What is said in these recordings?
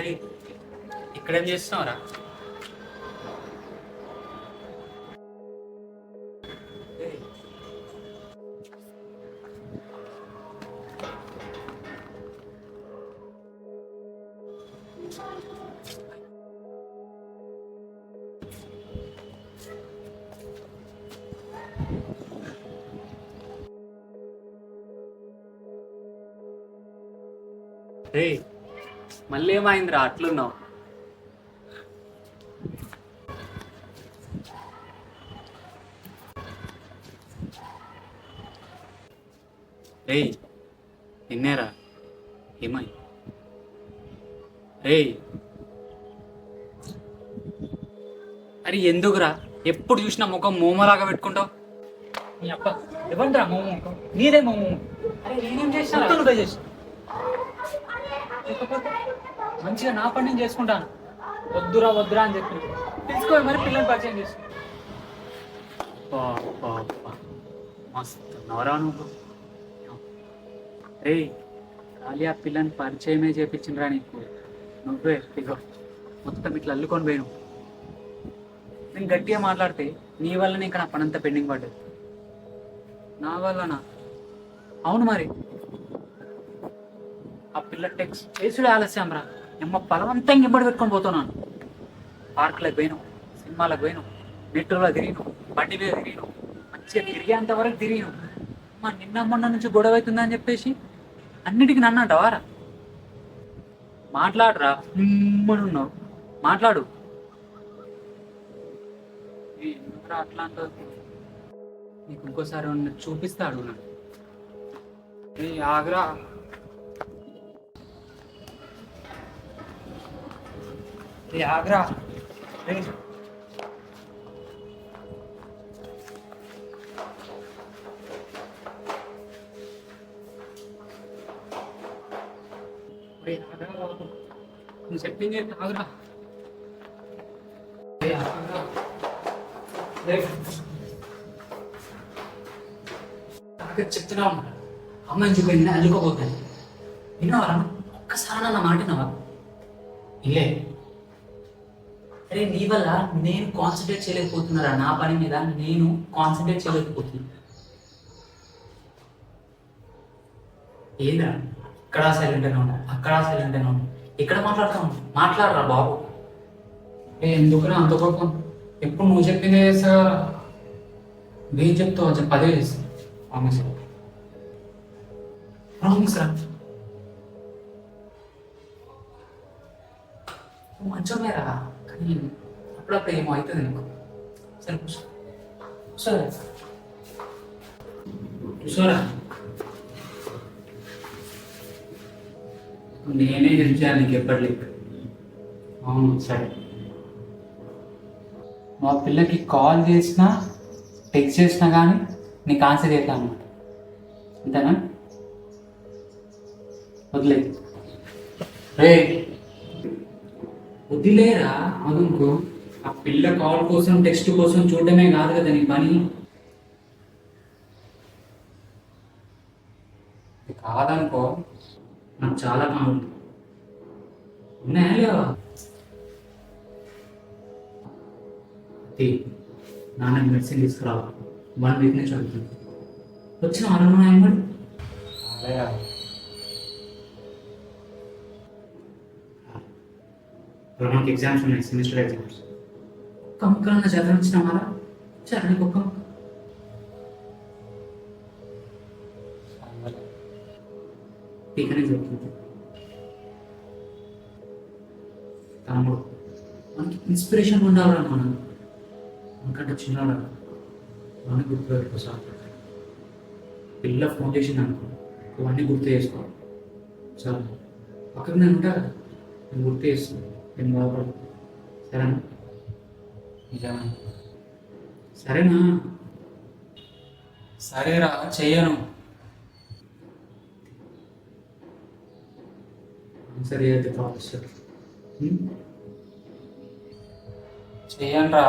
ఏయ్, ఇక్కడేం చేస్తున్నావురా? ఏయ్, ఏయ్, మళ్ళీ ఏమైందిరా అట్లున్నావు? ఏయ్, నిన్నేరా? ఏమై? ఏయ్, అరే ఎందుకురా ఎప్పుడు చూసినా ముఖం మోమలాగా పెట్టుకుంటావు? నీ అప్ప ఎవరిరా మోము ముఖం? నీదే మోము. అరే నేనేం చేసినా నువ్వే చేసి లేకపోతే మంచిగా నా పని నేను చేసుకుంటాను. వద్దురా వద్దురా అని చెప్పి తెలుసుకో మరి పిల్లల్ని పరిచయం చేసి మస్తు నవరా నువ్వు. ఏయ్, ఖాళీ ఆ పిల్లని పరిచయమే చేపించిండ్రా నీకు? నువ్వే ఇగో మొత్తం ఇట్లా అల్లుకొని పోయినావు. నేను గట్టిగా మాట్లాడితే నీ వల్లనే ఇక్కడ నా పనంతా పెండింగ్ పడ్డది. నా వల్లనా? అవును మరి. ఆ పిల్ల టెక్స్ట్ చేసుడే ఆలస్యం రా. ఎమ్మ బలవంతంగా ఇంబడి పెట్టుకొని పోతున్నాను. పార్కులకు పోయినాం, సినిమాలకు పోయినాం, మెట్రోలో తిరిగినాం, బండి మీద తిరిగినాం, మంచిగా తిరిగేంత వరకు తిరిగినాం. మా నిన్న మొన్న నుంచి గొడవ అవుతుందని చెప్పేసి అన్నిటికీ నన్ను అంటావారా? మాట్లాడరా, ఉన్నావు మాట్లాడు. ఎందుకురా అట్లా అంటావు? నీకు ఇంకోసారి చూపిస్తాడు నాకు. ఏ ఆగ్రా. ఏ ఆగ్రా. నువ్వు చెప్పింది ఆగ్రా. చెప్తున్నా ఉన్నా అమ్మాయిని చూపింది అల్లుకోపోతాను. విన్నావరా? ఒక్కసారి నా మాట విన్నావా? ఇల్లే. అరే నీ వల్ల నేను కాన్సన్ట్రేట్ చేయలేకపోతున్నారా నా పని మీద? నేను కాన్సన్ట్రేట్ చేయలేకపోతున్నా. ఏంద్రా ఇక్కడ సైలెంట్ అయినా ఉన్నా, అక్కడ సైలెంట్ అయినా ఉన్నా, ఇక్కడ మాట్లాడుతాను. మాట్లాడరా బాబు. ఎందుకురా అంత కోపం? ఎప్పుడు నువ్వు చెప్పిందే చేస్తా. నేను చెప్తావు పదే చేస్తా. ప్రామిస్ రా. మంచమేరా, కానీ అప్పుడప్పుడు ఏమో అవుతుంది నీకు. సరే కూర్చో. కూర్చోరా కూర్చోరా. నేనే హెల్ప్ చేయాలి నీకు ఎప్పటికి. అవును సరే. మా పిల్లకి కాల్ చేసినా టెక్స్ట్ చేసినా కానీ నీకు ఆన్సర్ చేస్తా అనమాట. అంతేనా? వదిలే. రే వదిలేరా. అవునుకో ఆ పిల్ల కాల్ కోసం టెక్స్ట్ కోసం చూడటమే కాదు కదా నీ పని. కాదనుకో నాకు చాలా పనులు ఉన్నాయా లేవా? నాన్న మెడిసిన్ తీసుకురావాలి. 1 వీక్ నుంచి అడుగుతుంది. వచ్చిన అనుమానం మనకి ఎగ్జామ్స్ ఉన్నాయి, సెమిస్టర్ ఎగ్జామ్స్. ఒక్క ముక్కలన్నా చదివించిన మారా చరణి ఒక్క ముక్క. టీకనే చెప్తుంది తమ్ముడు. మనకి ఇన్స్పిరేషన్ ఉండాలి. మనం మనకంటే చిన్నవాడు అవన్నీ గుర్తుపెట్టుకో. సార్ పిల్ల ఫోన్ చేసింది అనుకో, ఇవన్నీ గుర్తు చేసుకోవాలి. చాలా పక్కన నేను ఉంటా కదా, నేను గుర్తు చేస్తాను. నేను బాధపడదు. సరేనా? నిజమా? సరేనా? సరేరా చెయ్యను. సరే అయితే ప్రొఫెసర్ చెయ్యండి రా.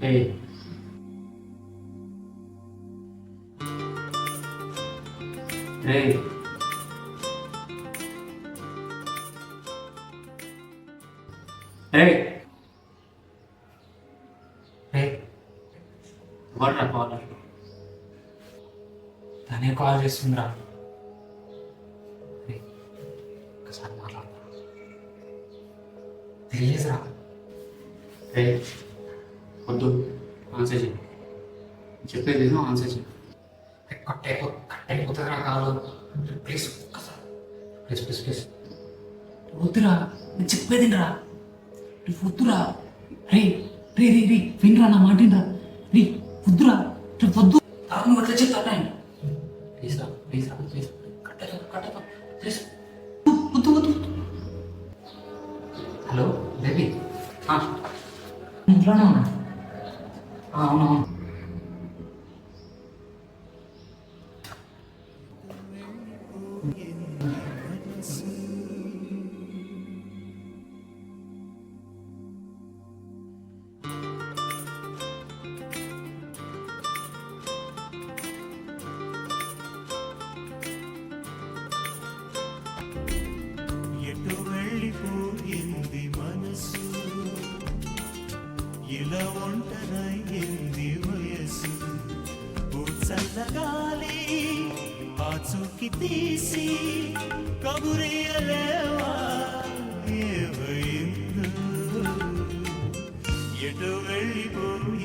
ఏయ్ రేయ్ రేయ్ రేయ్ ఎవర్రా కాలర్? తనే కాల్ చేస్తుందిరా. రేయ్, ఒకసారి మాట్లాడతా. ప్లీజ్ రా. రేయ్ వద్దు, ఆన్సర్ చెయ్యి. చెప్పేది లేదు, ఆన్సర్ చెయ్యి. కట్ అయిపోతుంది రా కాదు. ప్లీజ్ ఒక్కసారి, ప్లీజ్ ప్లీజ్ ప్లీజ్. వద్దురా, నేను చెప్పేది రా. వద్దురా. రే రే రే రే వినరా, నా మాటినరా. రే వద్దురా, వద్దు. నువ్వు అట్లా చెప్తా. ప్లీజ్ రా, ప్లీజ్ రా, ప్లీజ్. కట్టేపో ప్లీజ్. వద్దు వద్దు. హలో బేబీ, ఇంట్లోనే ఉన్నా. అవునవును. ఎటు వెళ్ళిపోయింది మనసు, ఇలా ఒంటరైంది వయసు. ఓ చల్లగాలి ఆచూకి తీసి కబురియలేవా ఏమైందో. ఎటు వెళ్ళిపోయింది